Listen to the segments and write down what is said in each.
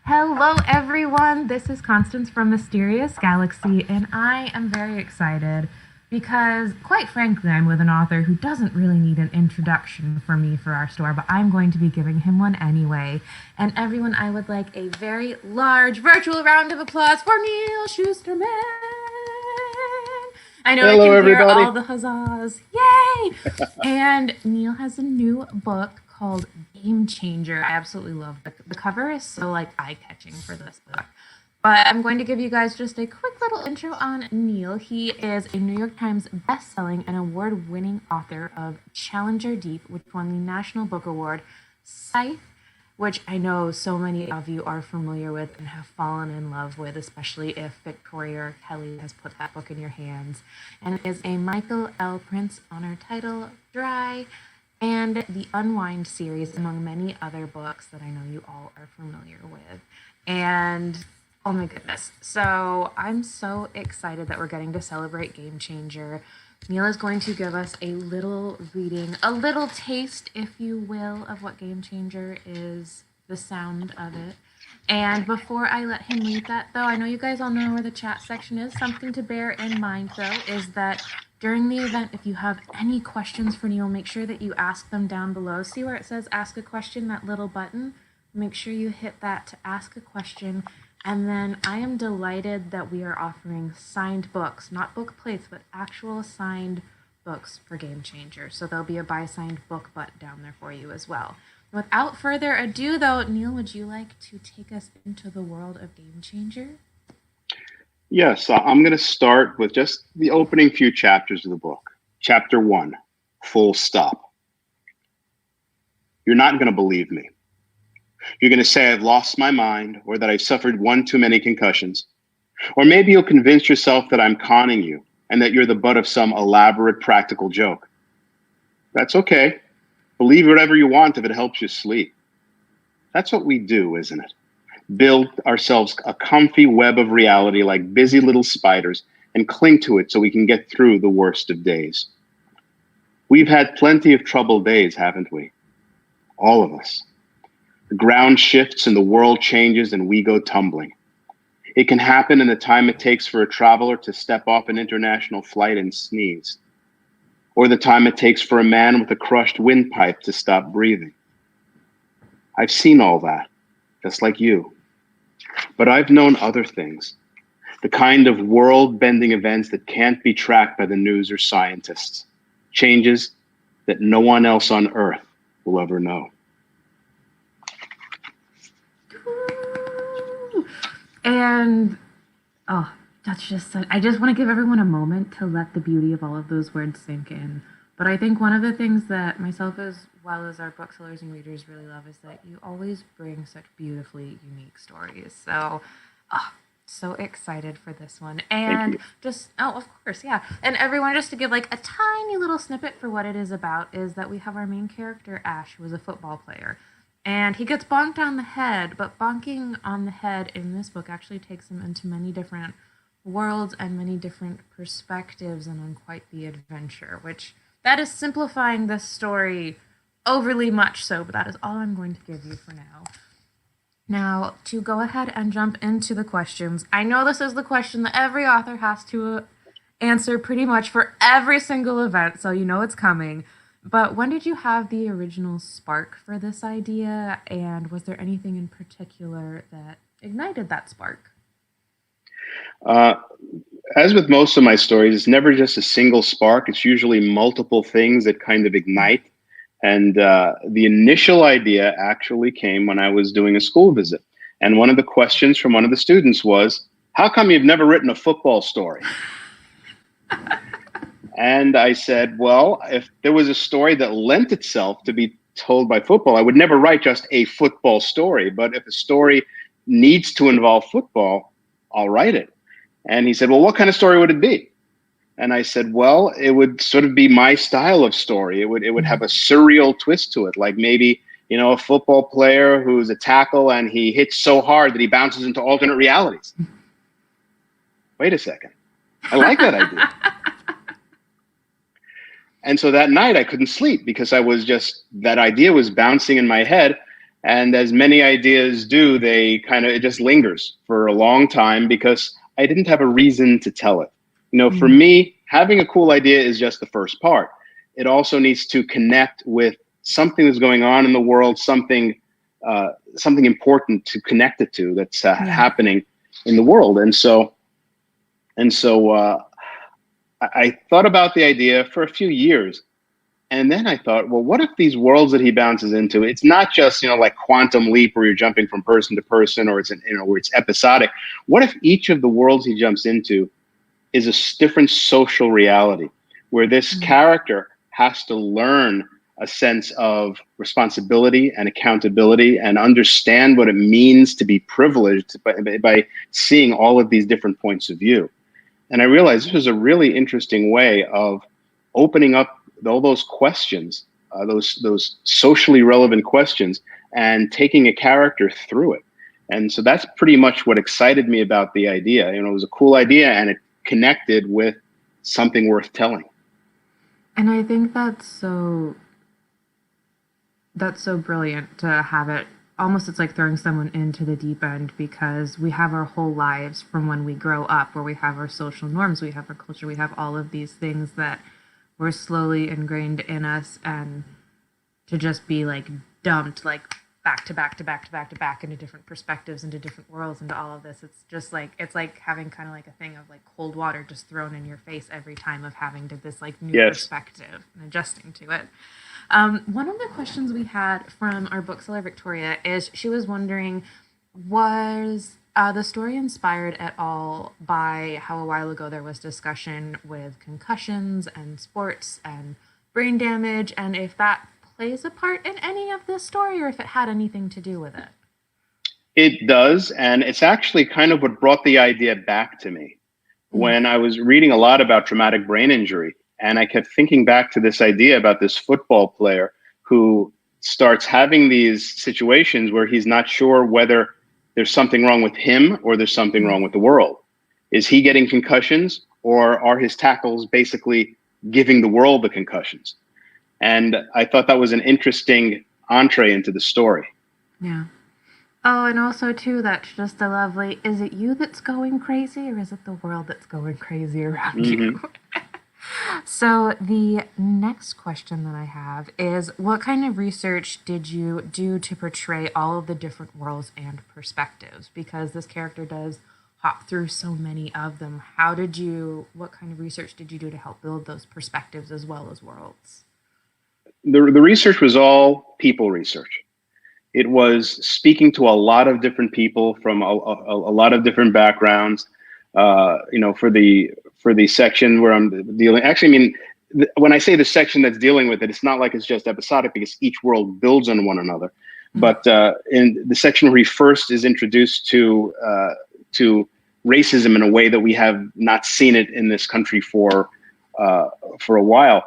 Hello, everyone. This is Constance from Mysterious Galaxy, and I am very excited because, quite frankly, I'm with an author who doesn't really need an introduction for me for our store, but I'm going to be giving him one anyway. And everyone, I would like a very large virtual round of applause for Neal Shusterman. I know Hello, I can hear everybody. all the huzzas. Yay! And Neal has a new book called Game Changer. I absolutely love the cover is so eye-catching for this book. But I'm going to give you guys just a quick little intro on Neal. He is a New York Times best-selling and award-winning author of Challenger Deep, which won the National Book Award, Scythe, which I know so many of you are familiar with and have fallen in love with, especially if Victoria or Kelly has put that book in your hands, and is a Michael L. Prince honor title, Dry, and the Unwind series, among many other books that I know you all are familiar with. And oh my goodness. So I'm so excited that we're getting to celebrate Game Changer. Neal is going to give us a little reading, a little taste, if you will, of what Game Changer is, the sound of it. And before I let him read that, though, I know you guys all know where the chat section is. Something to bear in mind, though, is that during the event, if you have any questions for Neal, make sure that you ask them down below. See where it says ask a question, that little button? Make sure you hit that to ask a question. And then I am delighted that we are offering signed books, not book plates, but actual signed books for Game Changer. So there'll be a buy signed book button down there for you as well. Without further ado, though, Neal, would you like to take us into the world of Game Changer? Yes, I'm going to start with just the opening few chapters of the book. Chapter 1, full stop. You're not going to believe me. You're going to say I've lost my mind or that I've suffered one too many concussions. Or maybe you'll convince yourself that I'm conning you and that you're the butt of some elaborate practical joke. That's okay. Believe whatever you want if it helps you sleep. That's what we do, isn't it? Build ourselves a comfy web of reality like busy little spiders and cling to it so we can get through the worst of days. We've had plenty of troubled days, haven't we? All of us. The ground shifts and the world changes and we go tumbling. It can happen in the time it takes for a traveler to step off an international flight and sneeze, or the time it takes for a man with a crushed windpipe to stop breathing. I've seen all that, just like you. But I've known other things, the kind of world-bending events that can't be tracked by the news or scientists, changes that no one else on Earth will ever know. And that's just I just want to give everyone a moment to let the beauty of all of those words sink in. But I think one of the things that myself as well as our booksellers and readers really love is that you always bring such beautifully unique stories. So so excited for this one. And just of course, yeah. And everyone, just to give like a tiny little snippet for what it is about, is that we have our main character Ash, who is a football player. And he gets bonked on the head, but bonking on the head in this book actually takes him into many different worlds and many different perspectives and on quite the adventure, which that is simplifying this story overly much so, but that is all I'm going to give you for now. Now, to go ahead and jump into the questions, I know this is the question that every author has to answer pretty much for every single event, so you know it's coming. But when did you have the original spark for this idea, and was there anything in particular that ignited that spark? As with most of my stories, it's never just a single spark. It's usually multiple things that kind of ignite. And the initial idea actually came when I was doing a school visit. And one of the questions from one of the students was, how come you've never written a football story? And I said, well, if there was a story that lent itself to be told by football, I would never write just a football story. But if a story needs to involve football, I'll write it. And he said, well, what kind of story would it be? And I said, well, it would sort of be my style of story. It would have a surreal twist to it, like maybe, a football player who's a tackle and he hits so hard that he bounces into alternate realities. Wait a second. I like that idea. And so that night I couldn't sleep because that idea was bouncing in my head. And as many ideas do, it just lingers for a long time because I didn't have a reason to tell it. For Mm. me, having a cool idea is just the first part. It also needs to connect with something that's going on in the world, something important to connect it to that's Yeah. happening in the world. And so I thought about the idea for a few years. And then I thought, well, what if these worlds that he bounces into, it's not just, like Quantum Leap where you're jumping from person to person, or where it's episodic. What if each of the worlds he jumps into is a different social reality where this Mm. character has to learn a sense of responsibility and accountability and understand what it means to be privileged by seeing all of these different points of view. And I realized this was a really interesting way of opening up all those questions, those socially relevant questions, and taking a character through it. And so that's pretty much what excited me about the idea. It was a cool idea, and it connected with something worth telling. And I think that's so brilliant to have it. Almost, it's like throwing someone into the deep end, because we have our whole lives from when we grow up, where we have our social norms, we have our culture, we have all of these things that were slowly ingrained in us, and to just be like dumped like back to back to back to back to back into different perspectives, into different worlds, into all of this. It's like having kind of like a thing of like cold water just thrown in your face every time, of having to this like new Yes. perspective and adjusting to it. One of the questions we had from our bookseller Victoria is, she was wondering, was the story inspired at all by how a while ago there was discussion with concussions and sports and brain damage, and if that plays a part in any of this story, or if it had anything to do with it? It does. And it's actually kind of what brought the idea back to me Mm. when I was reading a lot about traumatic brain injury. And I kept thinking back to this idea about this football player who starts having these situations where he's not sure whether there's something wrong with him or there's something Mm. wrong with the world. Is he getting concussions, or are his tackles basically giving the world the concussions? And I thought that was an interesting entree into the story. Yeah. Oh, and also too, that's just a lovely. Is it you that's going crazy, or is it the world that's going crazy around Mm-hmm. you? So the next question that I have is, what kind of research did you do to portray all of the different worlds and perspectives? Because this character does hop through so many of them. What kind of research did you do to help build those perspectives as well as worlds? The research was all people research. It was speaking to a lot of different people from a lot of different backgrounds. For the section where I'm dealing, actually, I mean, when I say the section that's dealing with it, it's not like it's just episodic, because each world builds on one another. Mm. But in the section where he first is introduced to racism in a way that we have not seen it in this country for a while.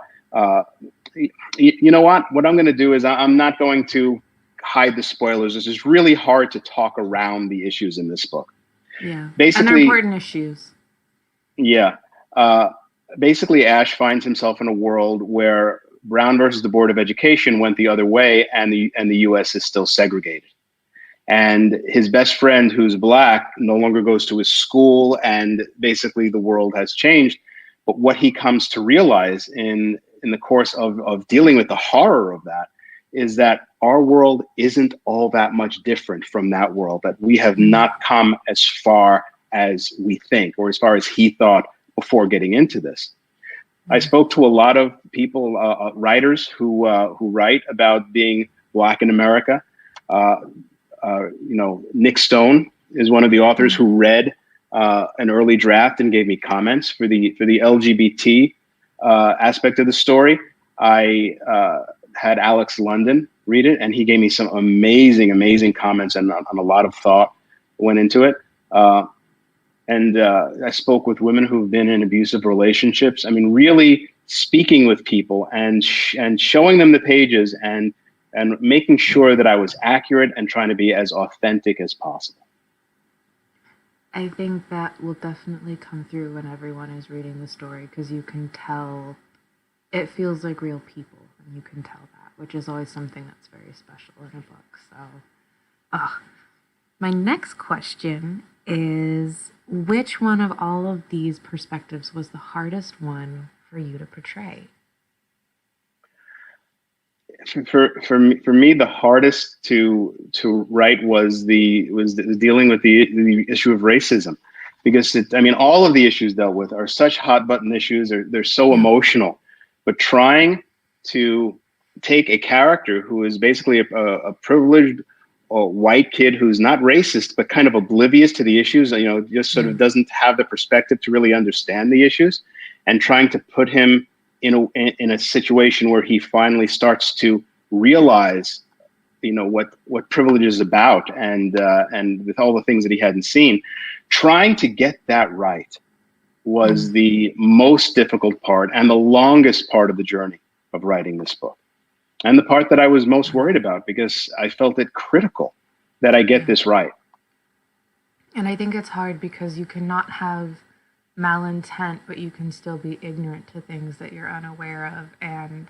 You know what? What I'm going to do is I'm not going to hide the spoilers. This is really hard to talk around the issues in this book. Yeah, and they're Basically, important issues. yeah. Uh, Basically, Ash finds himself in a world where Brown versus the Board of Education went the other way, and the U.S. is still segregated. And his best friend, who's black, no longer goes to his school, and basically the world has changed. But what he comes to realize in the course of dealing with the horror of that is that our world isn't all that much different from that world, that we have Mm. not come as far as we think, or as far as he thought before getting into this. I Yeah. spoke to a lot of people, writers who write about being black in America. Uh, Nick Stone is one of the authors Yeah. who read an early draft and gave me comments for the LGBT aspect of the story. I had Alex London read it, and he gave me some amazing comments, and a lot of thought went into it. And I spoke with women who've been in abusive relationships. I mean, really speaking with people and showing them the pages and making sure that I was accurate and trying to be as authentic as possible. I think that will definitely come through when everyone is reading the story, because you can tell it feels like real people, and you can tell that. which is always something that's very special in a book. So, my next question is, which one of all of these perspectives was the hardest one for you to portray? For me, the hardest to write was dealing with the issue of racism, because all of the issues dealt with are such hot button issues. They're so emotional, but trying to take a character who is basically a privileged white kid who's not racist but kind of oblivious to the issues, just sort of doesn't have the perspective to really understand the issues, and trying to put him in a situation where he finally starts to realize, what privilege is about, and with all the things that he hadn't seen, trying to get that right was the most difficult part and the longest part of the journey of writing this book, and the part that I was most worried about, because I felt it critical that I get this right. And I think it's hard because you cannot have malintent, but you can still be ignorant to things that you're unaware of, and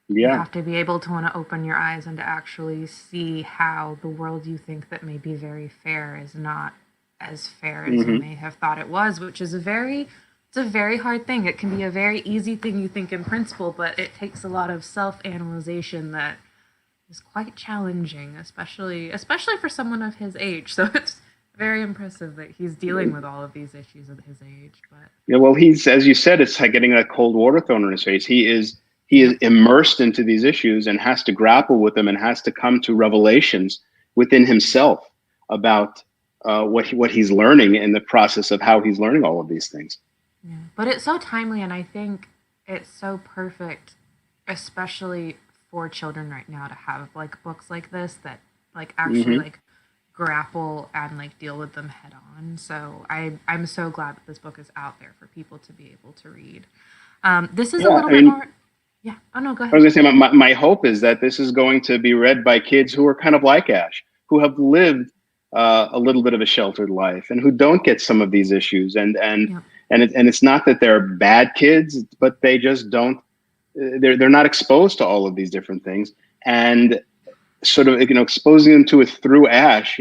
you have to be able to want to open your eyes and to actually see how the world you think that may be very fair is not as fair as you may have thought it was, which is a very hard thing. It can be a very easy thing you think in principle, but it takes a lot of self-analyzation that is quite challenging, especially for someone of his age. So it's very impressive that he's dealing with all of these issues at his age. But well, he's, as you said, it's like getting that cold water thrown in his face. He is immersed into these issues and has to grapple with them and has to come to revelations within himself about what he's learning in the process of how he's learning all of these things. Yeah. But it's so timely, and I think it's so perfect, especially for children right now, to have like books like this that like actually like grapple and like deal with them head on. So I'm so glad that this book is out there for people to be able to read. This is a little bit more. Yeah. Oh no, go ahead. I was going to say, my hope is that this is going to be read by kids who are kind of like Ash, who have lived a little bit of a sheltered life and who don't get some of these issues. And it's not that they're bad kids, but they just don't. They're not exposed to all of these different things, and sort of exposing them to it through Ash.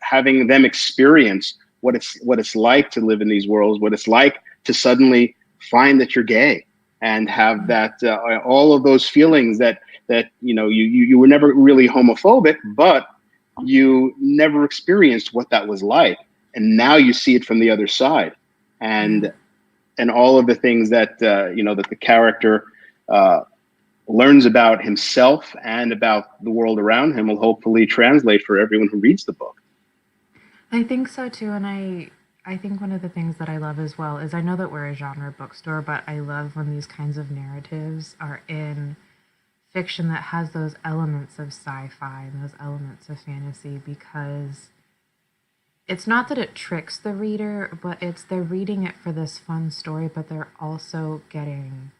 Having them experience what it's like to live in these worlds, what it's like to suddenly find that you're gay, and have that all of those feelings that you were never really homophobic, but you never experienced what that was like, and now you see it from the other side, and all of the things that that the character learns about himself and about the world around him will hopefully translate for everyone who reads the book. I think so too, and I think one of the things that I love as well is, I know that we're a genre bookstore, but I love when these kinds of narratives are in fiction that has those elements of sci-fi and those elements of fantasy, because it's not that it tricks the reader, but they're reading it for this fun story, but they're also getting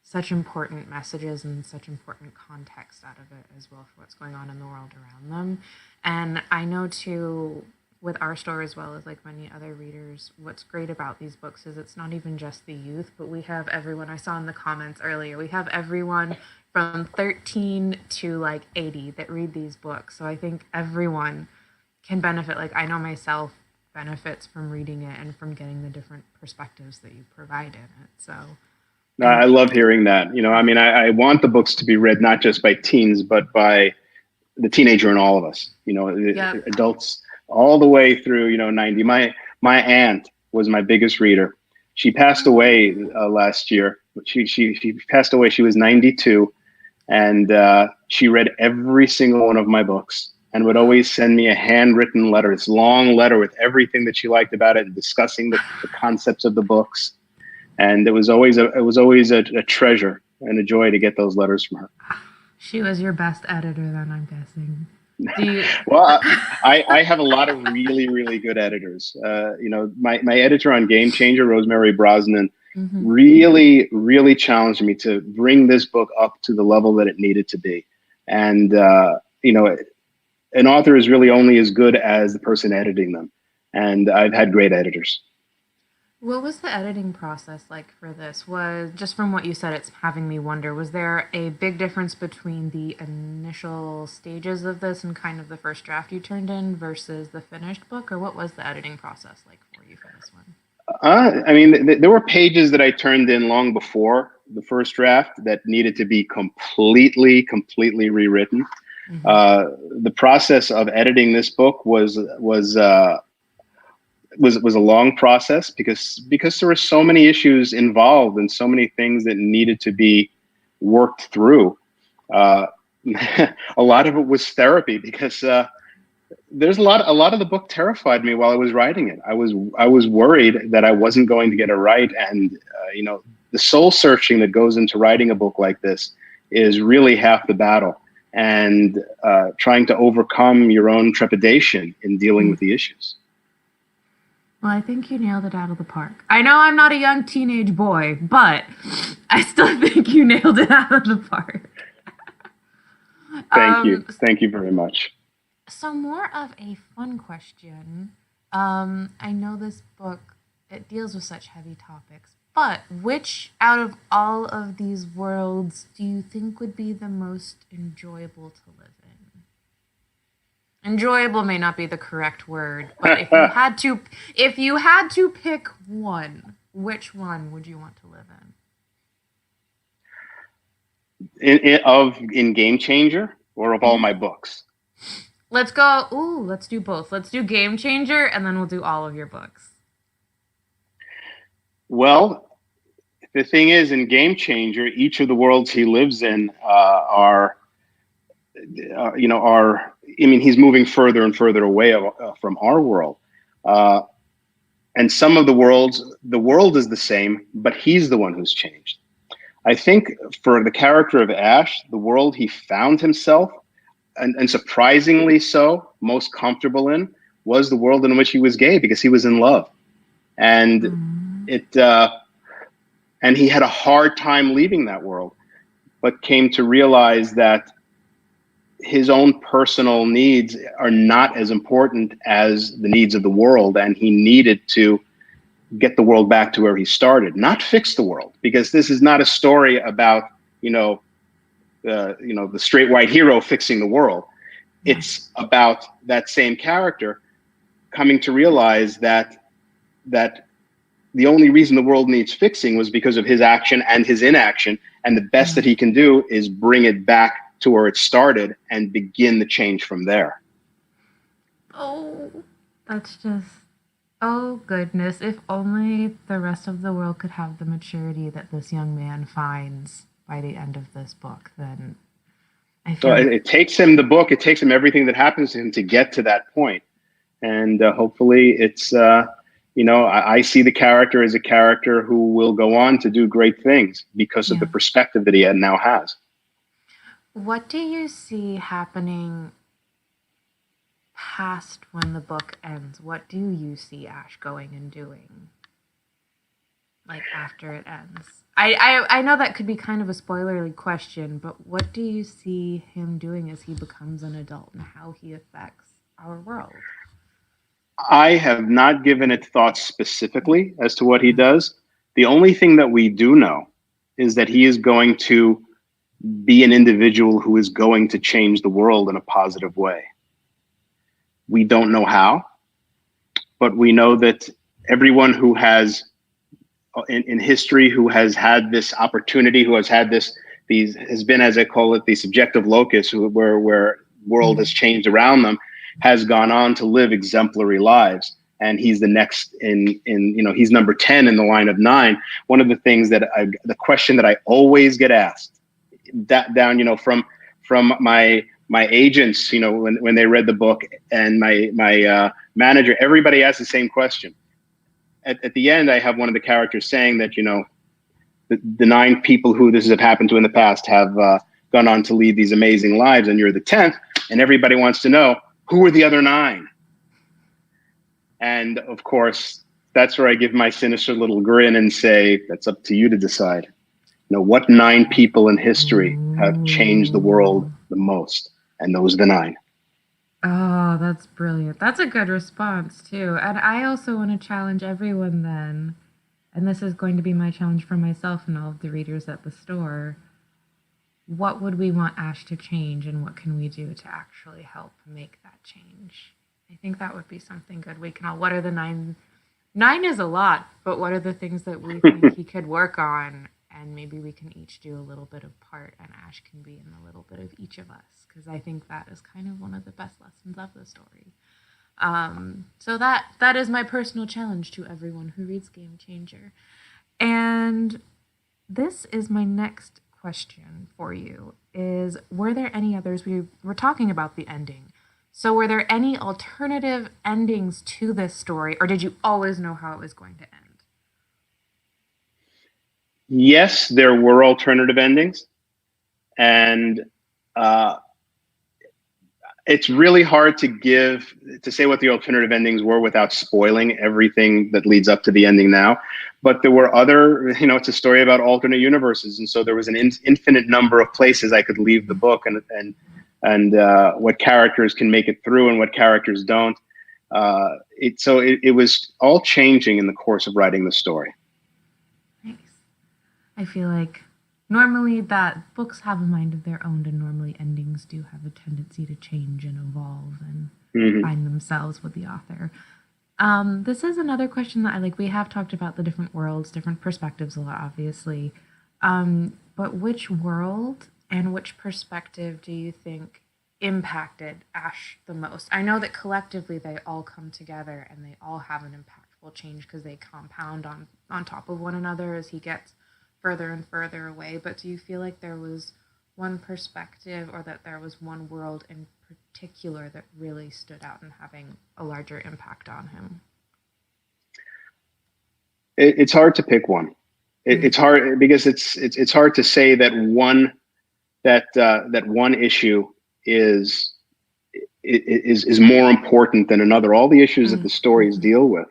such important messages and such important context out of it as well for what's going on in the world around them. And I know too, with our store as well as like many other readers, what's great about these books is it's not even just the youth, but we have everyone. I saw in the comments earlier, we have everyone from 13 to like 80 that read these books. So I think everyone can benefit. Like I know myself benefits from reading it and from getting the different perspectives that you provide in it. So I love hearing that. I want the books to be read not just by teens, but by the teenager in all of us, adults all the way through, 90. My aunt was my biggest reader. She passed away last year. She passed away. She was 92, and she read every single one of my books and would always send me a handwritten letter, this long letter with everything that she liked about it and discussing the concepts of the books. And it was always a treasure and a joy to get those letters from her. She was your best editor, then, I'm guessing. Well, I have a lot of really, really good editors. My editor on Game Changer, Rosemary Brosnan, really, really challenged me to bring this book up to the level that it needed to be. And, an author is really only as good as the person editing them. And I've had great editors. What was the editing process like for this? Was just from what you said, it's having me wonder, was there a big difference between the initial stages of this and kind of the first draft you turned in versus the finished book, or what was the editing process like for you for this one? I mean, there were pages that I turned in long before the first draft that needed to be completely rewritten. Mm-hmm. The process of editing this book was a long process because there were so many issues involved and so many things that needed to be worked through. Uh, a lot of it was therapy because there's a lot of the book terrified me while I was writing it. I was worried that I wasn't going to get it right, and the soul searching that goes into writing a book like this is really half the battle, and trying to overcome your own trepidation in dealing with the issues. Well, I think you nailed it out of the park. I know I'm not a young teenage boy, but I still think you nailed it out of the park. Thank you very much. So more of a fun question. I know this book, it deals with such heavy topics, but which out of all of these worlds do you think would be the most enjoyable to live in? Enjoyable may not be the correct word, but if you had to pick one, which one would you want to live In Game Changer or of all in? my books? Let's go. Ooh, let's do both. Let's do Game Changer, and then we'll do all of your books. Well, the thing is, in Game Changer, each of the worlds he lives in are. I mean, he's moving further and further away from our world, and some of the world is the same, but he's the one who's changed. I think for the character of Ash, the world he found himself, and surprisingly so, most comfortable in, was the world in which he was gay because he was in love, and it and he had a hard time leaving that world, but came to realize that his own personal needs are not as important as the needs of the world, and he needed to get the world back to where he started, not fix the world, because this is not a story about the straight white hero fixing the world. It's about that same character coming to realize that the only reason the world needs fixing was because of his action and his inaction, and the best that he can do is bring it back to where it started and begin the change from there. Oh, that's just, oh goodness. If only the rest of the world could have the maturity that this young man finds by the end of this book, then I So feel it takes him it takes him everything that happens to him to get to that point. And hopefully I see the character as a character who will go on to do great things because of the perspective that he now has. What do you see happening past when the book ends? What do you see Ash going and doing? Like after it ends? I know that could be kind of a spoilerly question, but what do you see him doing as he becomes an adult and how he affects our world? I have not given it thought specifically as to what he does. The only thing that we do know is that he is going to be an individual who is going to change the world in a positive way. We don't know how, but we know that everyone who has in history who has had this opportunity, who has had has been, as I call it, the subjective locus, where world has changed around them, has gone on to live exemplary lives. And he's the next he's number 10 in the line of 9. One of the things the question that I always get asked from my agents, when they read the book, and my manager, everybody asks the same question. At the end, I have one of the characters saying that, the 9 people who this has happened to in the past have gone on to lead these amazing lives, and you're the 10th, and everybody wants to know, who are the other 9? And of course, that's where I give my sinister little grin and say, that's up to you to decide. What 9 people in history have changed the world the most? And those are the 9. Oh, that's brilliant. That's a good response, too. And I also want to challenge everyone then. and this is going to be my challenge for myself and all of the readers at the store, what would we want Ash to change, and what can we do to actually help make that change? I think that would be something good. We can all, what are the 9 is a lot, but what are the things that we think he could work on? And maybe we can each do a little bit of part, and Ash can be in a little bit of each of us, because I think that is kind of one of the best lessons of the story. So that is my personal challenge to everyone who reads Game Changer. And this is my next question for you, is were there any others? We were talking about the ending. So were there any alternative endings to this story, or did you always know how it was going to end? Yes, there were alternative endings, and it's really hard to say what the alternative endings were without spoiling everything that leads up to the ending now. But there were other, it's a story about alternate universes, and so there was an infinite number of places I could leave the book, and what characters can make it through and what characters don't. It was all changing in the course of writing the story. Nice. I feel like normally that books have a mind of their own, and normally endings do have a tendency to change and evolve and find themselves with the author. This is another question that I like. We have talked about the different worlds, different perspectives a lot, obviously. But which world and which perspective do you think impacted Ash the most? I know that collectively they all come together and they all have an impactful change because they compound on top of one another as he gets further and further away. But do you feel like there was one perspective, or that there was one world in particular that really stood out in having a larger impact on him? It's hard to pick one. It's hard because it's hard to say that one issue is more important than another. All the issues that the stories deal with,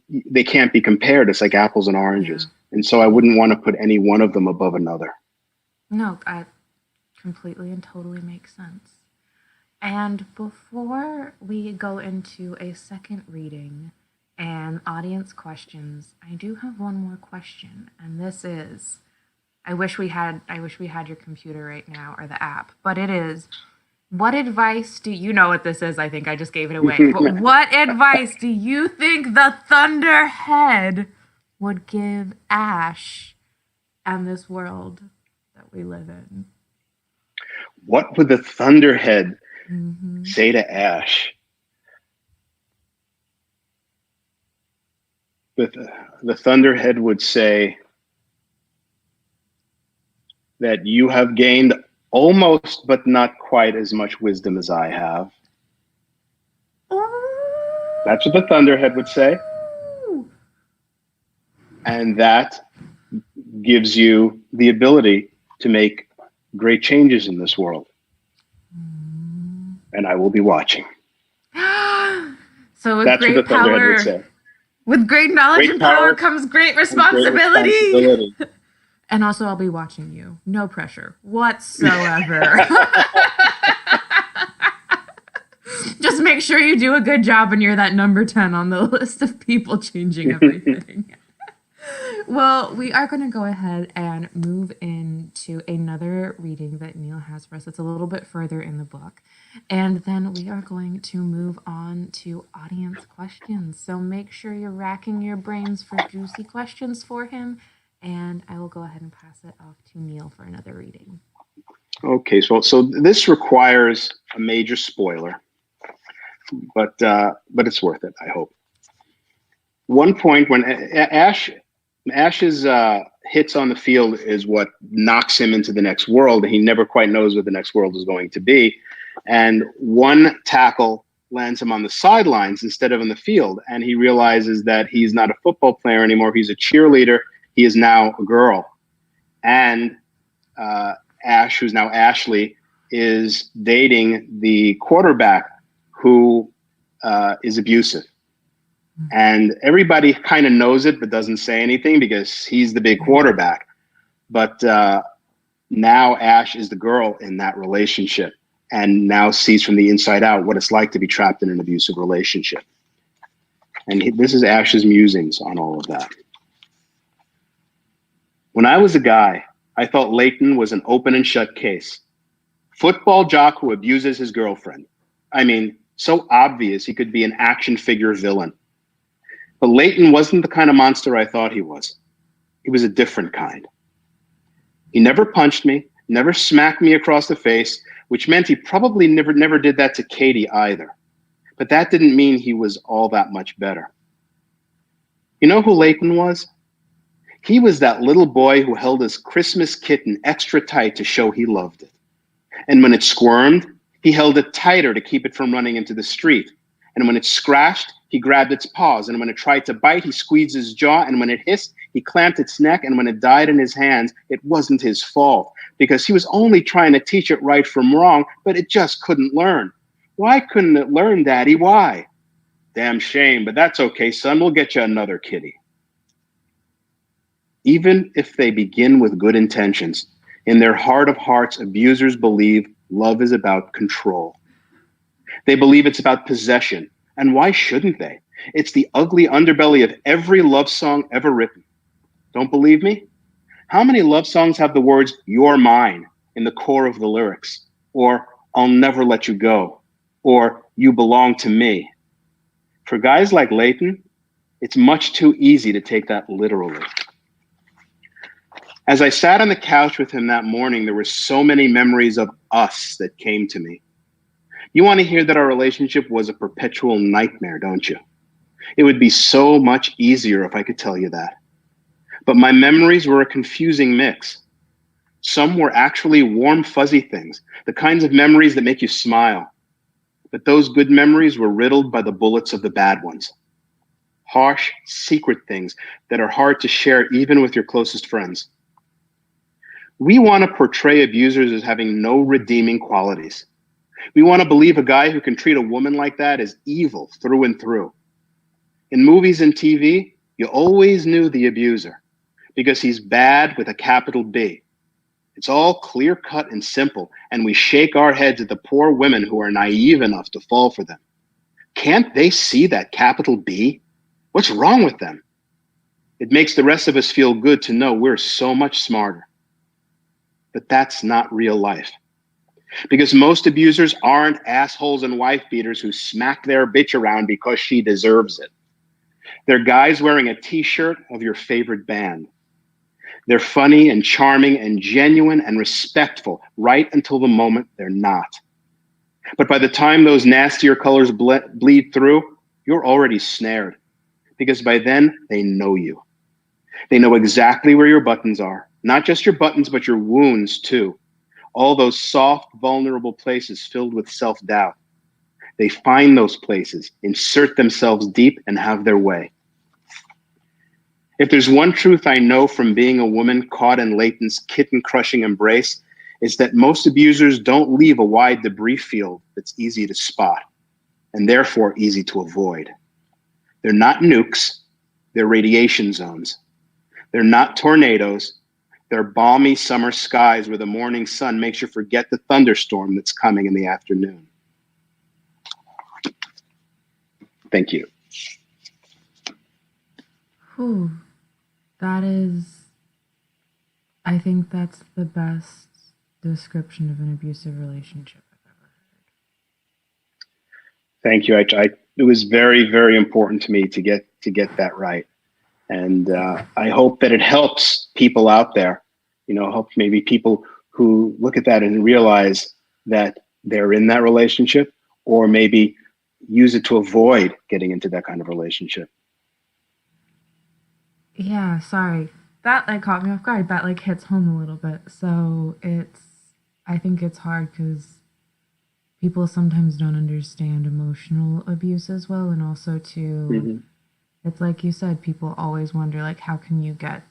they can't be compared. It's like apples and oranges, and so I wouldn't want to put any one of them above another. No, I completely and totally makes sense. And before we go into a second reading and audience questions, I do have one more question, and this is, I wish we had your computer right now, or the app, but it is, what advice do you know what this is? I think I just gave it away. But what advice do you think the Thunderhead would give Ash and this world that we live in? What would the Thunderhead say to Ash? The Thunderhead would say that you have gained almost but not quite as much wisdom as I have. That's what the Thunderhead would say. And that gives you the ability to make great changes in this world. And I will be watching. So with that's great what the Thunderhead power, would say. With great knowledge and power comes great responsibility. And also, I'll be watching you. No pressure whatsoever. Just make sure you do a good job and you're that number 10 on the list of people changing everything. Well, we are going to go ahead and move into another reading that Neal has for us. It's a little bit further in the book. And then we are going to move on to audience questions. So make sure you're racking your brains for juicy questions for him. And I will go ahead and pass it off to Neal for another reading. Okay, so this requires a major spoiler, but it's worth it, I hope. One point when Ash's hits on the field is what knocks him into the next world. He never quite knows what the next world is going to be. And one tackle lands him on the sidelines instead of in the field. And he realizes that he's not a football player anymore. He's a cheerleader. He is now a girl. And Ash, who's now Ashley, is dating the quarterback who is abusive. And everybody kind of knows it, but doesn't say anything because he's the big quarterback. But now Ash is the girl in that relationship and now sees from the inside out what it's like to be trapped in an abusive relationship. And this is Ash's musings on all of that. When I was a guy, I thought Leighton was an open and shut case. Football jock who abuses his girlfriend. I mean, so obvious he could be an action figure villain. But Leighton wasn't the kind of monster I thought he was. He was a different kind. He never punched me, never smacked me across the face, which meant he probably never did that to Katie either. But that didn't mean he was all that much better. You know who Leighton was? He was that little boy who held his Christmas kitten extra tight to show he loved it. And when it squirmed, he held it tighter to keep it from running into the street. And when it scratched, he grabbed its paws. And when it tried to bite, he squeezed his jaw. And when it hissed, he clamped its neck. And when it died in his hands, it wasn't his fault, because he was only trying to teach it right from wrong, but it just couldn't learn. Why couldn't it learn, Daddy? Why? Damn shame, but that's okay, son. We'll get you another kitty. Even if they begin with good intentions, in their heart of hearts, abusers believe love is about control. They believe it's about possession. And why shouldn't they? It's the ugly underbelly of every love song ever written. Don't believe me? How many love songs have the words, "You're mine," in the core of the lyrics? Or, "I'll never let you go," or "You belong to me"? For guys like Leighton, it's much too easy to take that literally. As I sat on the couch with him that morning, there were so many memories of us that came to me. You want to hear that our relationship was a perpetual nightmare, don't you? It would be so much easier if I could tell you that. But my memories were a confusing mix. Some were actually warm, fuzzy things, the kinds of memories that make you smile. But those good memories were riddled by the bullets of the bad ones. Harsh, secret things that are hard to share even with your closest friends. We want to portray abusers as having no redeeming qualities. We want to believe a guy who can treat a woman like that is evil through and through. In movies and TV, you always knew the abuser because he's bad with a capital B. It's all clear cut and simple, and we shake our heads at the poor women who are naive enough to fall for them. Can't they see that capital B? What's wrong with them? It makes the rest of us feel good to know we're so much smarter. But that's not real life. Because most abusers aren't assholes and wife beaters who smack their bitch around because she deserves it. They're guys wearing a t-shirt of your favorite band. They're funny and charming and genuine and respectful right until the moment they're not. But by the time those nastier colors bleed through, you're already snared. Because by then, they know you. They know exactly where your buttons are. Not just your buttons, but your wounds too. All those soft, vulnerable places filled with self-doubt. They find those places, insert themselves deep, and have their way. If there's one truth I know from being a woman caught in Leighton's kitten-crushing embrace, it's that most abusers don't leave a wide debris field that's easy to spot, and therefore easy to avoid. They're not nukes, they're radiation zones. They're not tornadoes, they're balmy summer skies where the morning sun makes you forget the thunderstorm that's coming in the afternoon. Thank you. Whew. That is, I think that's the best description of an abusive relationship I've ever heard. Thank you. It was very, very important to me to get that right. And I hope that it helps people out there, help maybe people who look at that and realize that they're in that relationship, or maybe use it to avoid getting into that kind of relationship. Yeah, sorry. That caught me off guard. That hits home a little bit. So I think it's hard because people sometimes don't understand emotional abuse as well. And also too, It's like you said, people always wonder, how can you get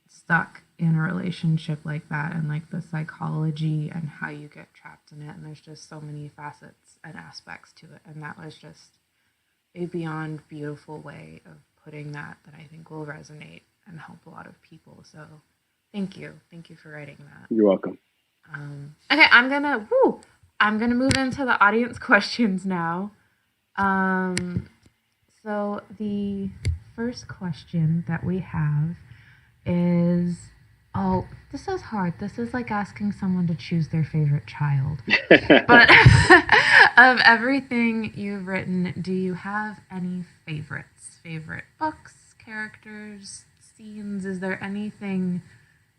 stuck in a relationship like that, and the psychology and how you get trapped in it. And there's just so many facets and aspects to it. And that was just a beyond beautiful way of putting that I think will resonate and help a lot of people. So thank you. Thank you for writing that. You're welcome. Okay, I'm gonna move into the audience questions now. So the first question that we have is, oh, this is hard. This is like asking someone to choose their favorite child. But of everything you've written, do you have any favorites? Favorite books, characters, scenes? Is there anything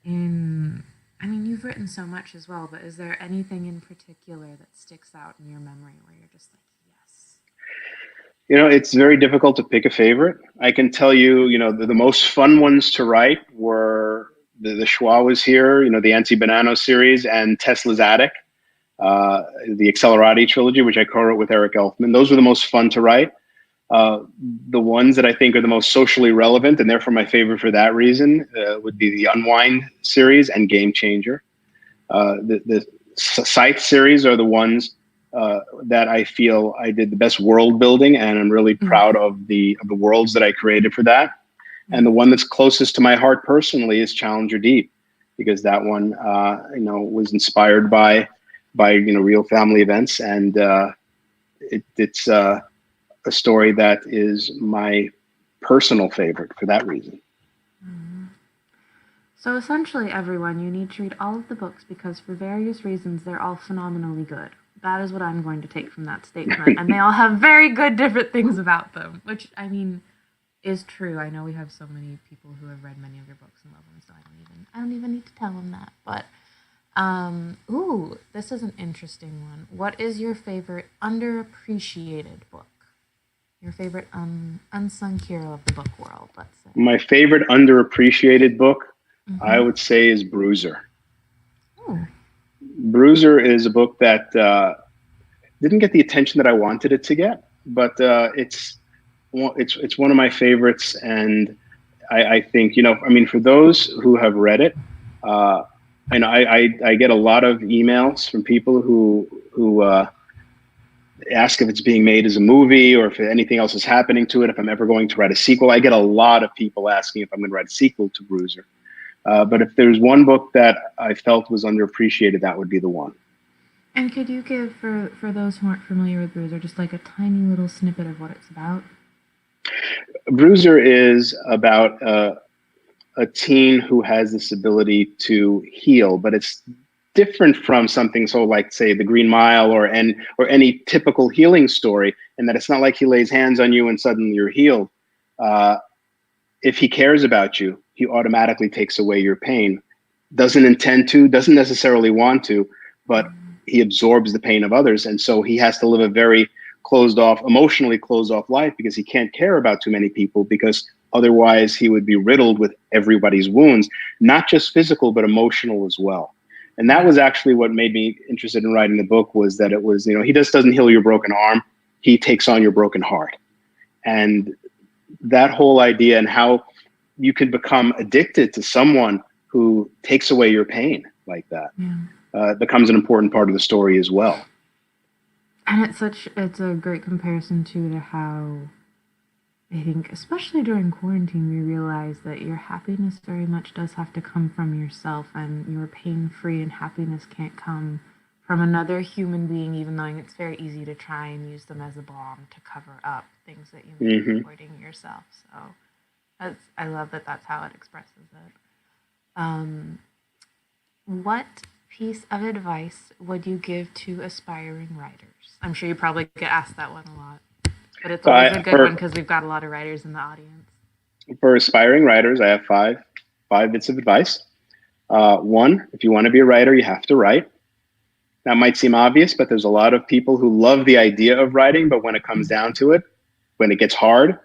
I mean, you've written so much as well, but is there anything in particular that sticks out in your memory where you're just like, yes? It's very difficult to pick a favorite. I can tell you, the most fun ones to write were the Schwa was here, the Anti-Banano series, and Tesla's Attic, the Accelerati trilogy, which I co-wrote with Eric Elfman. Those were the most fun to write. The ones that I think are the most socially relevant, and therefore my favorite for that reason, would be the Unwind series and Game Changer. The Scythe series are the ones that I feel I did the best world building, and I'm really proud of the worlds that I created for that. And the one that's closest to my heart personally is Challenger Deep, because that one, was inspired by real family events, and it's a story that is my personal favorite for that reason. So essentially, everyone, you need to read all of the books because for various reasons, they're all phenomenally good. That is what I'm going to take from that statement. And they all have very good different things about them, which, I mean, is true. I know we have so many people who have read many of your books and love them, so I don't even need to tell them that. But, this is an interesting one. What is your favorite underappreciated book? Your favorite unsung hero of the book world, let's say. My favorite underappreciated book, I would say, is Bruiser. Ooh. Bruiser is a book that didn't get the attention that I wanted it to get, but it's one of my favorites, and I think for those who have read it, I get a lot of emails from people who ask if it's being made as a movie or if anything else is happening to it, if I'm ever going to write a sequel. I get a lot of people asking if I'm going to write a sequel to Bruiser. But if there's one book that I felt was underappreciated, that would be the one. And could you give, for those who aren't familiar with Bruiser, just like a tiny little snippet of what it's about? Bruiser is about a teen who has this ability to heal, but it's different from something so like, say, the Green Mile or any typical healing story, in that it's not like he lays hands on you and suddenly you're healed. If he cares about you, he automatically takes away your pain. Doesn't intend to, doesn't necessarily want to, but he absorbs the pain of others. And so he has to live a very emotionally closed off life, because he can't care about too many people, because otherwise he would be riddled with everybody's wounds, not just physical, but emotional as well. And that was actually what made me interested in writing the book, was that it was, he just doesn't heal your broken arm. He takes on your broken heart. And that whole idea, and how you can become addicted to someone who takes away your pain like that, becomes an important part of the story as well. And it's a great comparison too to how I think, especially during quarantine, we realize that your happiness very much does have to come from yourself, and your pain-free and happiness can't come from another human being, even though it's very easy to try and use them as a balm to cover up things that you may be avoiding yourself. So I love that that's how it expresses it. What piece of advice would you give to aspiring writers? I'm sure you probably get asked that one a lot, but it's always a good one because we've got a lot of writers in the audience. For aspiring writers, I have five bits of advice. One, if you want to be a writer, you have to write. That might seem obvious, but there's a lot of people who love the idea of writing, but when it comes down to it, when it gets hard,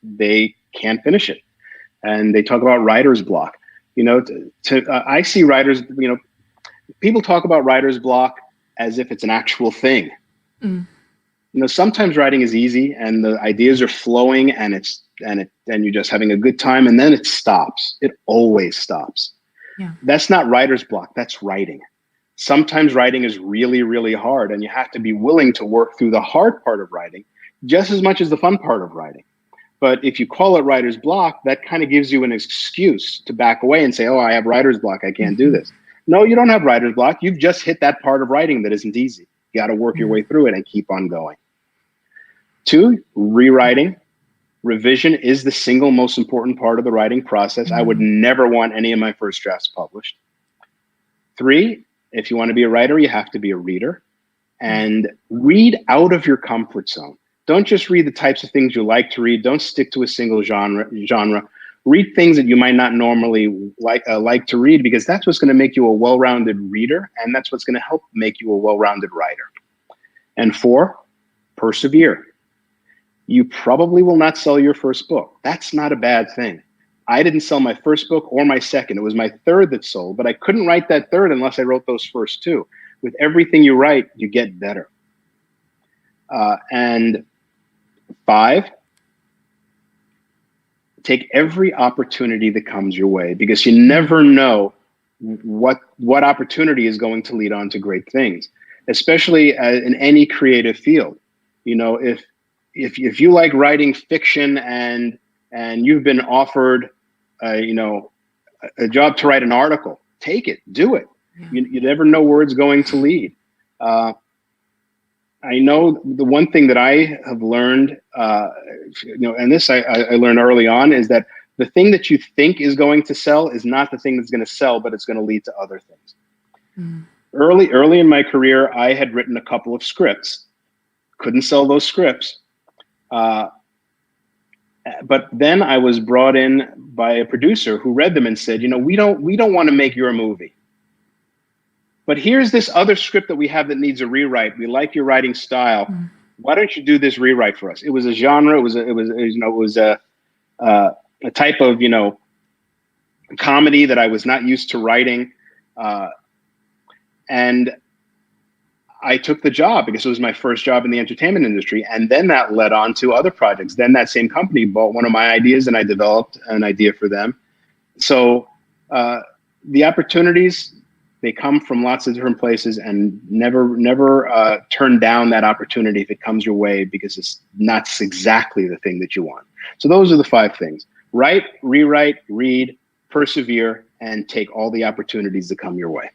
they can't finish it. And they talk about writer's block. I see writers, people talk about writer's block as if it's an actual thing. Sometimes writing is easy and the ideas are flowing and you're just having a good time, and then it stops. It always stops. Yeah. That's not writer's block. That's writing. Sometimes writing is really, really hard, and you have to be willing to work through the hard part of writing just as much as the fun part of writing. But if you call it writer's block, that kind of gives you an excuse to back away and say, oh, I have writer's block. I can't do this. No, you don't have writer's block. You've just hit that part of writing that isn't easy. You got to work your way through it and keep on going. 2, rewriting. Revision is the single most important part of the writing process. I would never want any of my first drafts published. 3, if you want to be a writer, you have to be a reader. And read out of your comfort zone. Don't just read the types of things you like to read. Don't stick to a single genre. Read things that you might not normally like to read, because that's what's going to make you a well-rounded reader, and that's what's going to help make you a well-rounded writer. And 4, persevere. You probably will not sell your first book. That's not a bad thing. I didn't sell my first book or my second. It was my third that sold, but I couldn't write that third unless I wrote those first 2. With everything you write, you get better. And 5, take every opportunity that comes your way, because you never know what opportunity is going to lead on to great things, especially in any creative field. You know, if you like writing fiction and you've been offered, a job to write an article, take it, do it. You never know where it's going to lead. I know the one thing that I have learned, and this I learned early on, is that the thing that you think is going to sell is not the thing that's going to sell, but it's going to lead to other things. Early in my career, I had written a couple of scripts, couldn't sell those scripts. But then I was brought in by a producer who read them and said, we don't want to make your movie, but here's this other script that we have that needs a rewrite. We like your writing style. Why don't you do this rewrite for us? It was a genre. It was a type of, comedy that I was not used to writing. And I took the job because it was my first job in the entertainment industry. And then that led on to other projects. Then that same company bought one of my ideas and I developed an idea for them. So the opportunities, they come from lots of different places, and never turn down that opportunity if it comes your way, because it's not exactly the thing that you want. So those are the 5 things: write, rewrite, read, persevere, and take all the opportunities that come your way.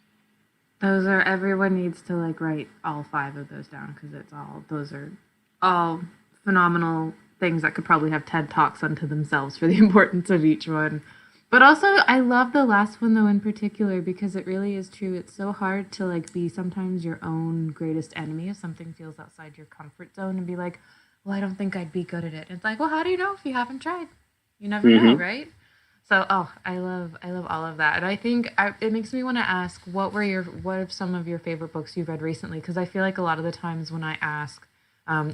Everyone needs to write all 5 of those down, because those are all phenomenal things that could probably have TED Talks unto themselves for the importance of each one. But also, I love the last one, though, in particular, because it really is true. It's so hard to, be sometimes your own greatest enemy if something feels outside your comfort zone, and be like, well, I don't think I'd be good at it. And it's like, well, how do you know if you haven't tried? You never know, right? So, I love all of that. And I think it makes me want to ask, what are some of your favorite books you've read recently? Because I feel like a lot of the times when I ask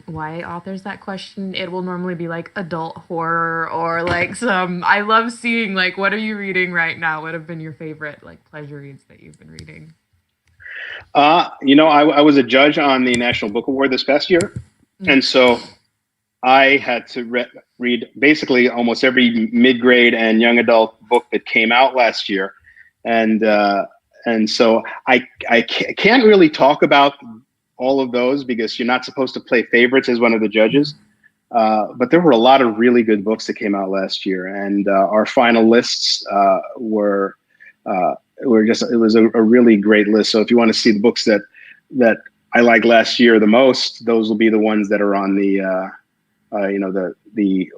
why authors that question, it will normally be adult horror or I love seeing what are you reading right now? What have been your favorite pleasure reads that you've been reading? I was a judge on the National Book Award this past year. And so I had to read basically almost every mid-grade and young adult book that came out last year. And so I can't really talk about all of those, because you're not supposed to play favorites as one of the judges. But there were a lot of really good books that came out last year, and our final lists were just, it was a really great list. So if you want to see the books that I liked last year the most, those will be the ones that are on the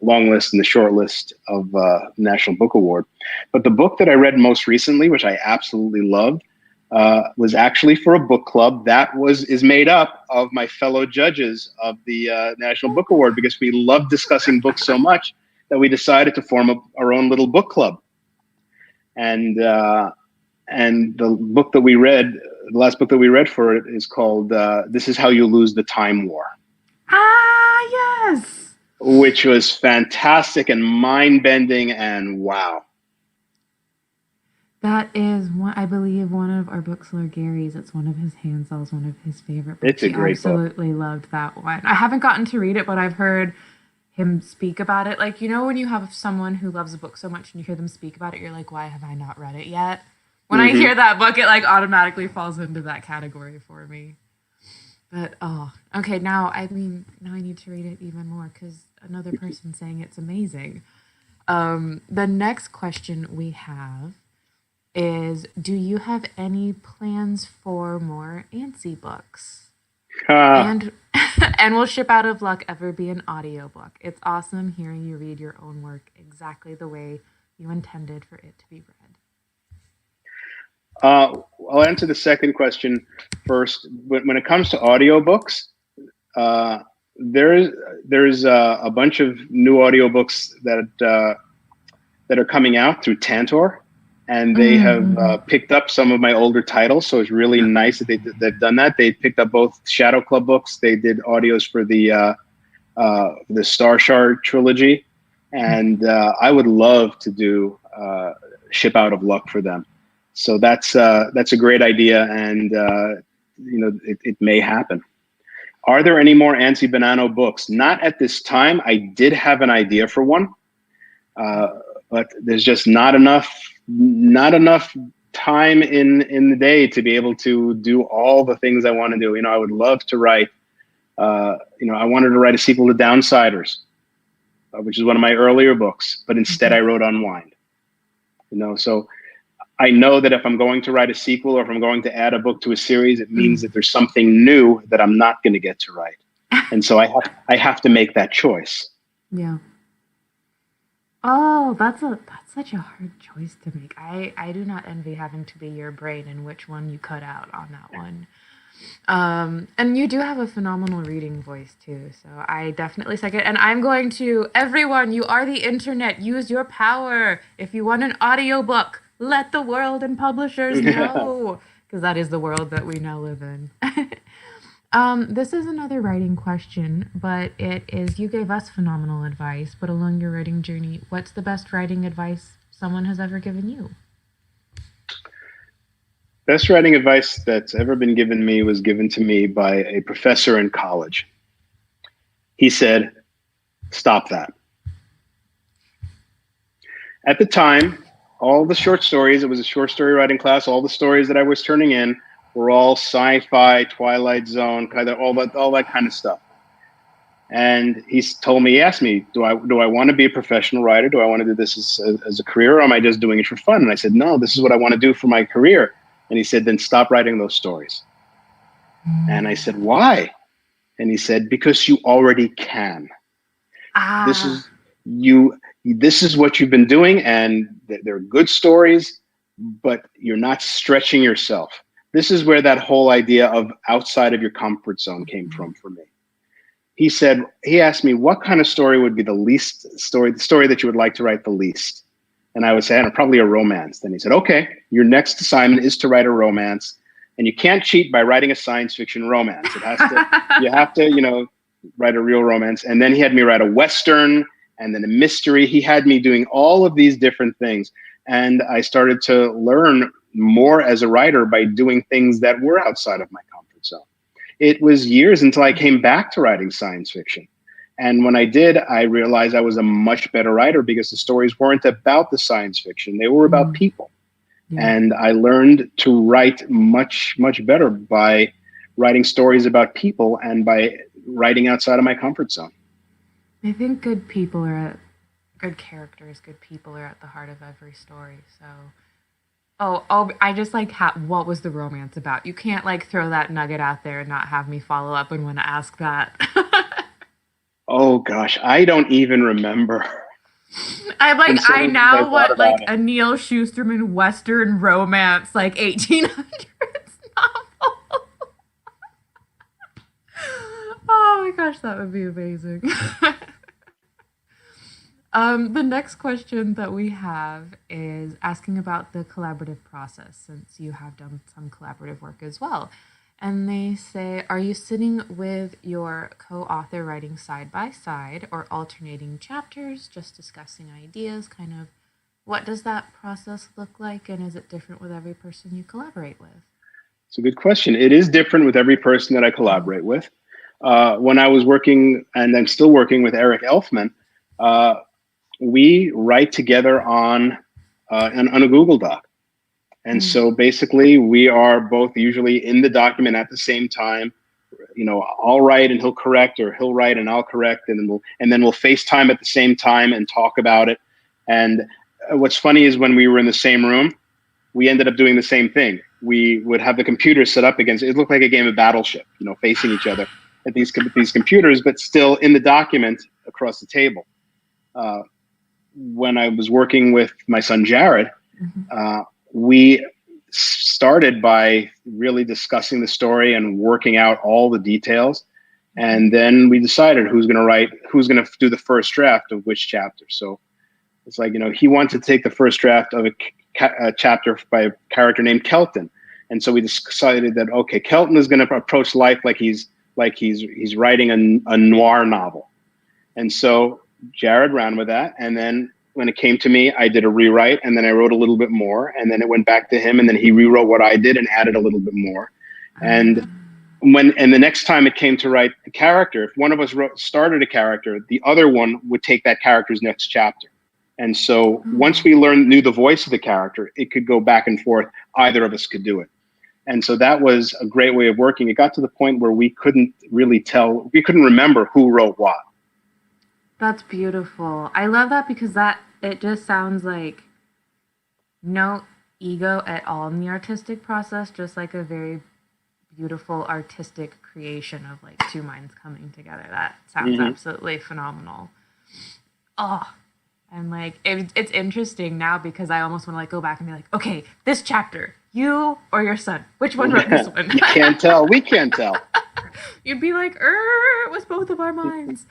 long list and the short list of National Book Award. But the book that I read most recently, which I absolutely loved, was actually for a book club that is made up of my fellow judges of the National Book Award, because we love discussing books so much that we decided to form our own little book club. And the book that we read, the last book that we read for it, is called "This Is How You Lose the Time War." Yes. Which was fantastic and mind-bending, and wow. That is, I believe, one of our bookseller Gary's. It's one of his handsells, one of his favorite books. It's a great book. Absolutely loved that one. I haven't gotten to read it, but I've heard him speak about it. When you have someone who loves a book so much and you hear them speak about it, you're like, why have I not read it yet? When I hear that book, it automatically falls into that category for me. But, okay, now I need to read it even more, because another person saying it's amazing. The next question we have is, do you have any plans for more Antsy books? Ah, And and will Ship Out of Luck ever be an audiobook? It's awesome hearing you read your own work exactly the way you intended for it to be read. I'll answer the second question first. When it comes to audiobooks, uh, there's a bunch of new audiobooks that are coming out through Tantor, and they have Mm-hmm. picked up some of my older titles. So it's really nice that they've done that. They picked up both Shadow Club books. They did audios for the Star Shard trilogy, and I would love to do Ship Out of Luck for them. So that's a great idea, and it may happen. Are there any more Ansi Bonanno books? Not at this time. I did have an idea for one, uh, but there's just not enough time in the day to be able to do all the things I want to do. I would love to write. I wanted to write a sequel to Downsiders, which is one of my earlier books, but instead I wrote Unwind. So I know that if I'm going to write a sequel or if I'm going to add a book to a series, it means that there's something new that I'm not going to get to write, and so I have to make that choice. Yeah. Oh, that's such a hard choice to make. I do not envy having to be your brain and which one you cut out on that one. And you do have a phenomenal reading voice too, so I definitely second. And I'm going to everyone, you are the internet, use your power. If you want an audiobook, let the world and publishers know, because that is the world that we now live in. This is another writing question, but it is you gave us phenomenal advice, but along your writing journey, what's the best writing advice someone has ever given you? Best writing advice that's ever been given me was given to me by a professor in college. He said, "Stop that." At the time, all the short stories, it was a short story writing class, all the stories that I was turning in were all sci-fi, Twilight Zone, kind of all that kind of stuff. And he asked me, do I want to be a professional writer? Do I want to do this as a career, or am I just doing it for fun? And I said, no, this is what I want to do for my career. And he said, then stop writing those stories. And I said, why? And he said, because you already can. This Ah, is you. This is what you've been doing, and they're good stories, but you're not stretching yourself. This is where that whole idea of outside of your comfort zone came from for me. He asked me, what kind of story would be the story that you would like to write the least? And I would say, probably a romance. Then he said, okay, your next assignment is to write a romance. And you can't cheat by writing a science fiction romance. You have to, write a real romance. And then he had me write a Western and then a mystery. He had me doing all of these different things. And I started to learn more as a writer by doing things that were outside of my comfort zone. It was years until I came back to writing science fiction. And when I did, I realized I was a much better writer because the stories weren't about the science fiction. They were about people. yeah. And I learned to write much, much better by writing stories about people and by writing outside of my comfort zone. I think good characters, good people are at the heart of every story. So, I just like what was the romance about? You can't like throw that nugget out there and not have me follow up and want to ask that. Oh gosh, I don't even remember. I Considering I now thought want about like it. a Neal Shusterman Western romance, like 1800s novel. Oh my gosh, that would be amazing. The next question that we have is asking about the collaborative process, since you have done some collaborative work as well. And they say, are you sitting with your co author writing side by side or alternating chapters, just discussing ideas? Kind of what does that process look like? And is it different with every person you collaborate with? It's a good question. It is different with every person that I collaborate with. When I was working, and I'm still working with Eric Elfman, uh, we write together on a Google Doc. And Mm. so basically, we are both usually in the document at the same time. I'll write and he'll correct, or he'll write and I'll correct, and then we'll FaceTime at the same time and talk about it. And what's funny is when we were in the same room, we ended up doing the same thing. we would have the computers set up against, it looked like a game of Battleship, facing each other at these computers, but still in the document across the table. When I was working with my son, Jared, we started by really discussing the story and working out all the details. And then we decided who's going to do the first draft of which chapter. So it's like, he wanted to take the first draft of a chapter by a character named Kelton. And so we decided that, okay, Kelton is going to approach life like he's writing a noir novel. And so Jared ran with that. And then when it came to me, I did a rewrite, and then I wrote a little bit more, and then it went back to him, and then he rewrote what I did and added a little bit more. And the next time it came to write the character, if one of us started a character, the other one would take that character's next chapter. And so once we knew the voice of the character, it could go back and forth. Either of us could do it. And so that was a great way of working. It got to the point where we couldn't remember who wrote what. That's beautiful. I love that because it just sounds like no ego at all in the artistic process, just like a very beautiful artistic creation of like two minds coming together. That sounds absolutely phenomenal. Oh, and like it's interesting now because I almost want to like go back and be like, okay, this chapter, you or your son, which one wrote this one? You can't tell. We can't tell. You'd be like, it was both of our minds.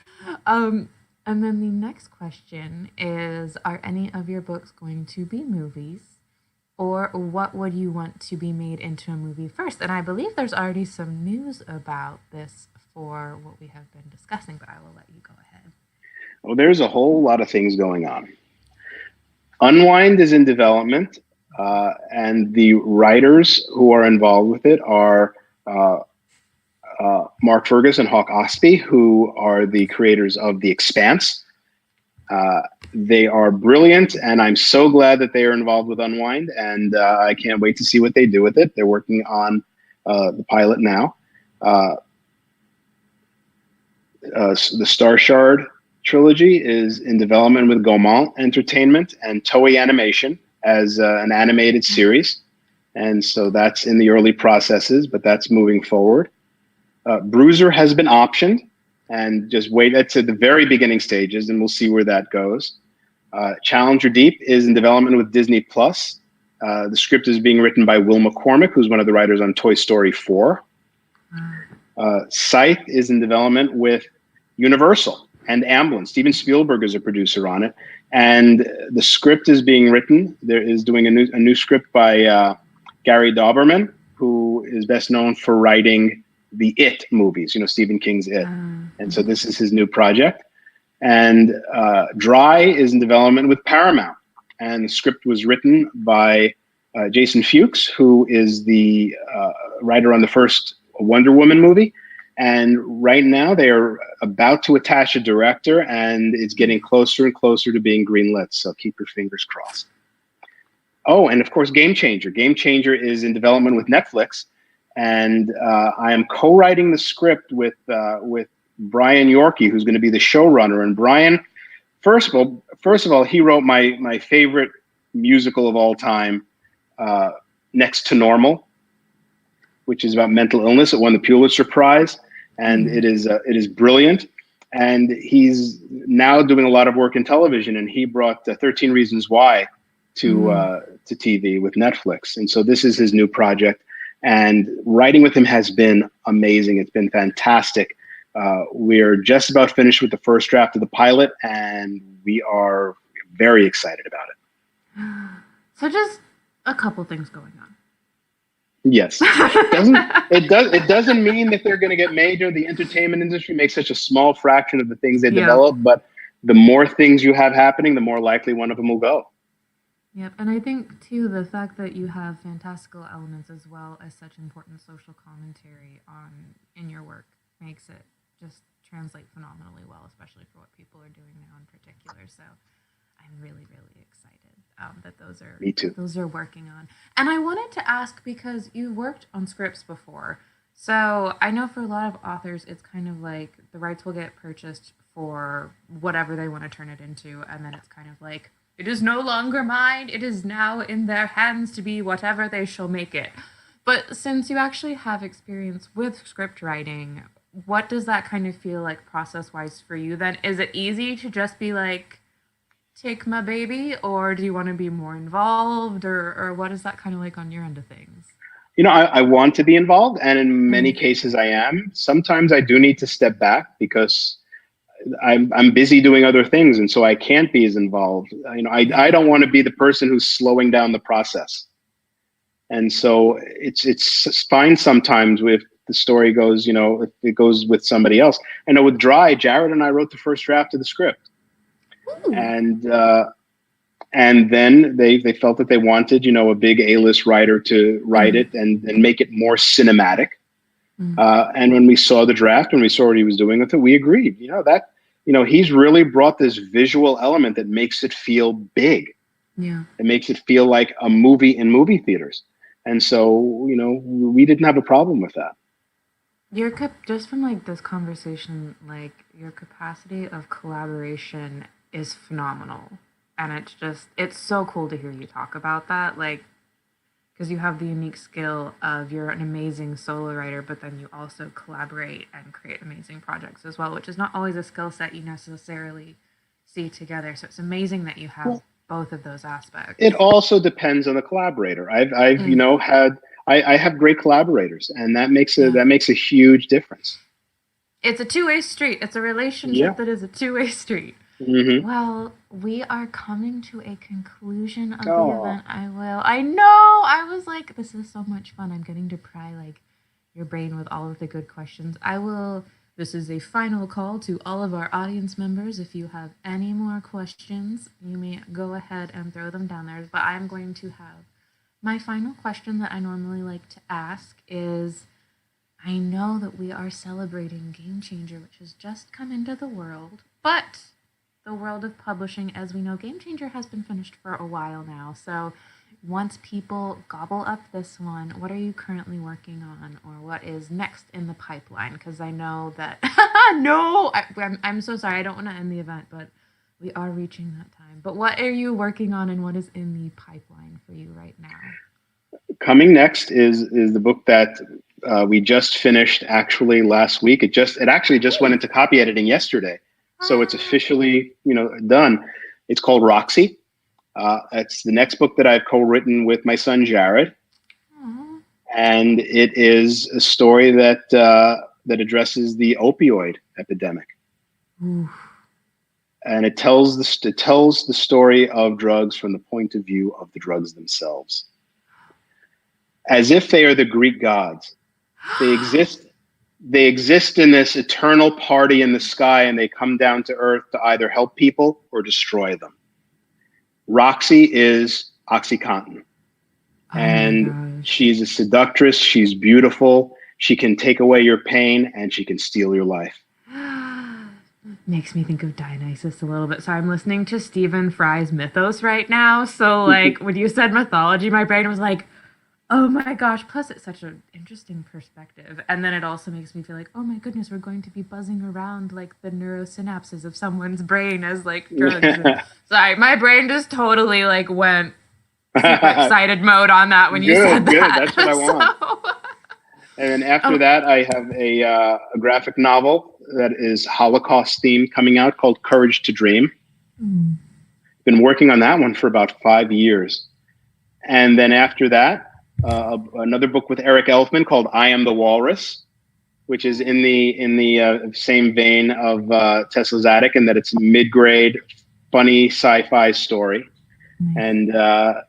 And then the next question is, are any of your books going to be movies? Or what would you want to be made into a movie first? And I believe there's already some news about this for what we have been discussing, but I will let you go ahead. Well, there's a whole lot of things going on. Unwind is in development, and the writers who are involved with it are Mark Fergus and Hawk Ostby, who are the creators of The Expanse. They are brilliant, and I'm so glad that they are involved with Unwind, and I can't wait to see what they do with it. They're working on the pilot now. The Star Shard trilogy is in development with Gaumont Entertainment and Toei Animation as an animated series. And so that's in the early processes, but that's moving forward. Bruiser has been optioned, and just wait. That's at the very beginning stages, and we'll see where that goes. Challenger Deep is in development with Disney Plus. The script is being written by Will McCormick, who's one of the writers on Toy Story 4. Scythe is in development with Universal and Amblin. Steven Spielberg is a producer on it, and the script is being written. There is doing a new script by Gary Dauberman, who is best known for writing the It movies, Stephen King's It. And so this is his new project. And Dry is in development with Paramount. And the script was written by Jason Fuchs, who is the writer on the first Wonder Woman movie. And right now they are about to attach a director, and it's getting closer and closer to being greenlit. So keep your fingers crossed. Oh, and of course, Game Changer. Game Changer is in development with Netflix. And I am co-writing the script with Brian Yorkie, who's going to be the showrunner. And Brian, first of all, he wrote my favorite musical of all time, Next to Normal, which is about mental illness. It won the Pulitzer Prize, and it is brilliant. And he's now doing a lot of work in television. And he brought 13 Reasons Why to TV with Netflix. And so this is his new project. And writing with him has been amazing. It's been fantastic. We're just about finished with the first draft of the pilot, and we are very excited about it. So just a couple things going on. Yes. It doesn't mean that they're going to get made, or the entertainment industry makes such a small fraction of the things they develop, but the more things you have happening, the more likely one of them will go. Yep, and I think, too, the fact that you have fantastical elements as well as such important social commentary in your work makes it just translate phenomenally well, especially for what people are doing now in particular. So I'm really, really excited that those are Me too. Those are working on. And I wanted to ask, because you worked on scripts before, so I know for a lot of authors, it's kind of like the rights will get purchased for whatever they want to turn it into, and then it's kind of like, it is no longer mine. It is now in their hands to be whatever they shall make it. But since you actually have experience with script writing, what does that kind of feel like process wise for you then? Is it easy to just be like, take my baby, or do you want to be more involved, or what is that kind of like on your end of things? I want to be involved, and in many Mm. cases I am. Sometimes I do need to step back because I'm busy doing other things, and so I can't be as involved. I Yeah. don't want to be the person who's slowing down the process. And so it's fine sometimes if the story goes, if it goes with somebody else. I know with Dry, Jared and I wrote the first draft of the script, Ooh. and then they felt that they wanted, a big A-list writer to write Mm. it and make it more cinematic. Mm. And when we saw the draft, when we saw what he was doing with it, we agreed. He's really brought this visual element that makes it feel big. Yeah. It makes it feel like a movie in movie theaters. And so, we didn't have a problem with that. Just from like this conversation, like your capacity of collaboration is phenomenal. And it's so cool to hear you talk about that. Like, because you have the unique skill of you're an amazing solo writer, but then you also collaborate and create amazing projects as well, which is not always a skill set you necessarily see together. So it's amazing that you have Well, both of those aspects. it also depends on the collaborator. I've Mm. had I have great collaborators, and Yeah. that makes a huge difference. It's a two-way street. It's a Yeah. relationship that is a two-way street. Hmm. Well, we are coming to a conclusion of the Oh, event. I know. I was like, this is so much fun. I'm getting to pry like your brain with all of the good questions. This is a final call to all of our audience members. If you have any more questions, you may go ahead and throw them down there. But I'm going to have my final question that I normally like to ask is, I know that we are celebrating Game Changer, which has just come into the world, but the world of publishing, as we know, Game Changer has been finished for a while now. So once people gobble up this one, what are you currently working on, or what is next in the pipeline? Because I know that, no, I'm so sorry. I don't want to end the event, but we are reaching that time. But what are you working on, and what is in the pipeline for you right now? coming next is the book that we just finished actually last week. It actually just went Ooh. into copy editing yesterday, so it's Ah. officially done. It's called Roxy. It's the next book that I've co-written with my son Jared, Aw. and it is a story that addresses the opioid epidemic, Ooh. and it tells the story of drugs from the point of view of the drugs themselves, as if they are the Greek gods. They exist. They exist in this eternal party in the sky, and they come down to earth to either help people or destroy them. Roxy is OxyContin, Oh my and gosh. she's a seductress. She's beautiful. She can take away your pain, and she can steal your life. Makes me think of Dionysus a little bit. So I'm listening to Stephen Fry's Mythos right now. So like when you said mythology, my brain was like, oh my gosh. Plus it's such an interesting perspective. And then it also makes me feel like, oh my goodness, we're going to be buzzing around like the neurosynapses of someone's brain as like drugs. And, sorry, my brain just totally like went super excited mode on that when you said Good. that. That's what I want. So, And then after oh, that, I have a graphic novel that is Holocaust themed coming out called Courage to Dream. mm, Been working on that one for about 5 years. And then after that, another book with Eric Elfman called I Am the Walrus, which is in the same vein of Tesla's Attic, in that it's a mid-grade, funny sci-fi story. nice.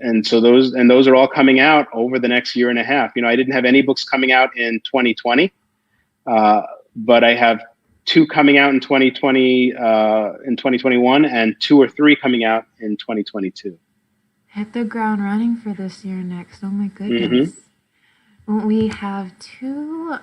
And so those are all coming out over the next year and a half. I didn't have any books coming out in 2020, but I have two coming out in 2020 in 2021, and two or three coming out in 2022. Hit the ground running for this year next. Oh my Hmm. goodness. We have two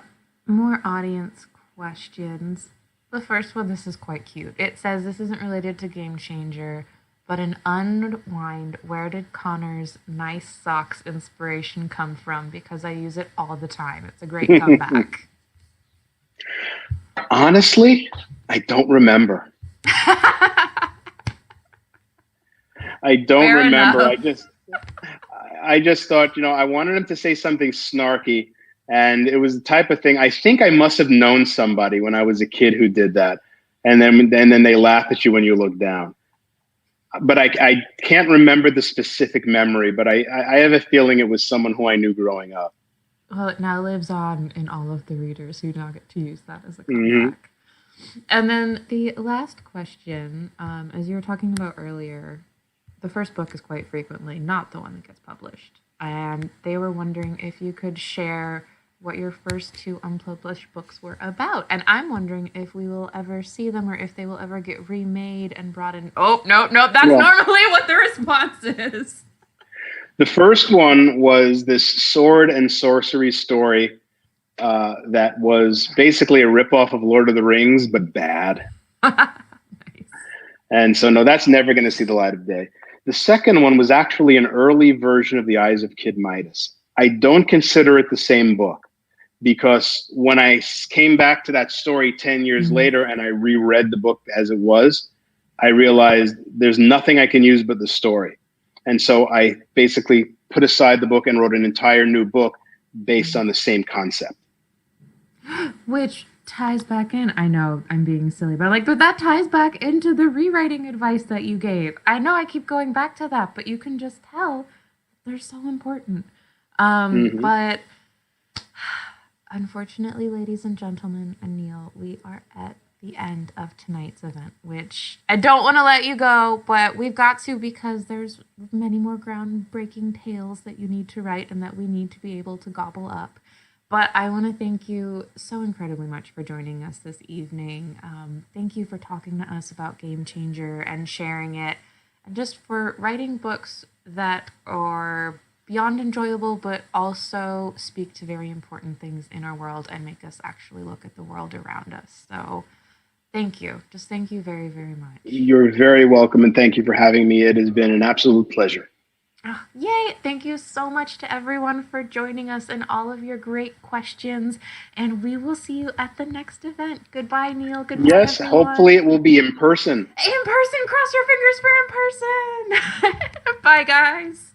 more audience questions. The first one, this is quite cute. It says this isn't related to Game Changer, but an unwind, where did Connor's nice socks inspiration come from? Because I use it all the time. It's a great comeback. Honestly, I don't remember. I don't Fair remember. enough. I just thought, I wanted him to say something snarky, and it was the type of thing. I think I must have known somebody when I was a kid who did that, and then they laugh at you when you look down. But I can't remember the specific memory, but I have a feeling it was someone who I knew growing up. Well, it now lives on in all of the readers who now get to use that as a comeback. And then the last question, as you were talking about earlier, the first book is quite frequently not the one that gets published. And they were wondering if you could share what your first two unpublished books were about. And I'm wondering if we will ever see them or if they will ever get remade and brought in. Oh, no, that's normally what the response is. The first one was this sword and sorcery story that was basically a ripoff of Lord of the Rings, but bad. Nice. And so, no, that's never going to see the light of day. The second one was actually an early version of The Eyes of Kid Midas. I don't consider it the same book because when I came back to that story 10 years later and I reread the book as it was, I realized there's nothing I can use but the story. And so I basically put aside the book and wrote an entire new book based on the same concept. Which ties back in. I know I'm being silly, but that ties back into the rewriting advice that you gave. I know I keep going back to that, but you can just tell they're so important. But unfortunately, ladies and gentlemen, and Neal, we are at the end of tonight's event, which I don't want to let you go, but we've got to because there's many more groundbreaking tales that you need to write and that we need to be able to gobble up. But I want to thank you so incredibly much for joining us this evening. Thank you for talking to us about Game Changer and sharing it, and just for writing books that are beyond enjoyable, but also speak to very important things in our world and make us actually look at the world around us. So thank you. Just thank you very, very much. You're very welcome, and thank you for having me. It has been an absolute pleasure. Oh, yay! Thank you so much to everyone for joining us and all of your great questions. And we will see you at the next event. Goodbye, Neal. Goodbye, yes, everyone. Hopefully it will be in person. In person. Cross your fingers for in person. Bye, guys.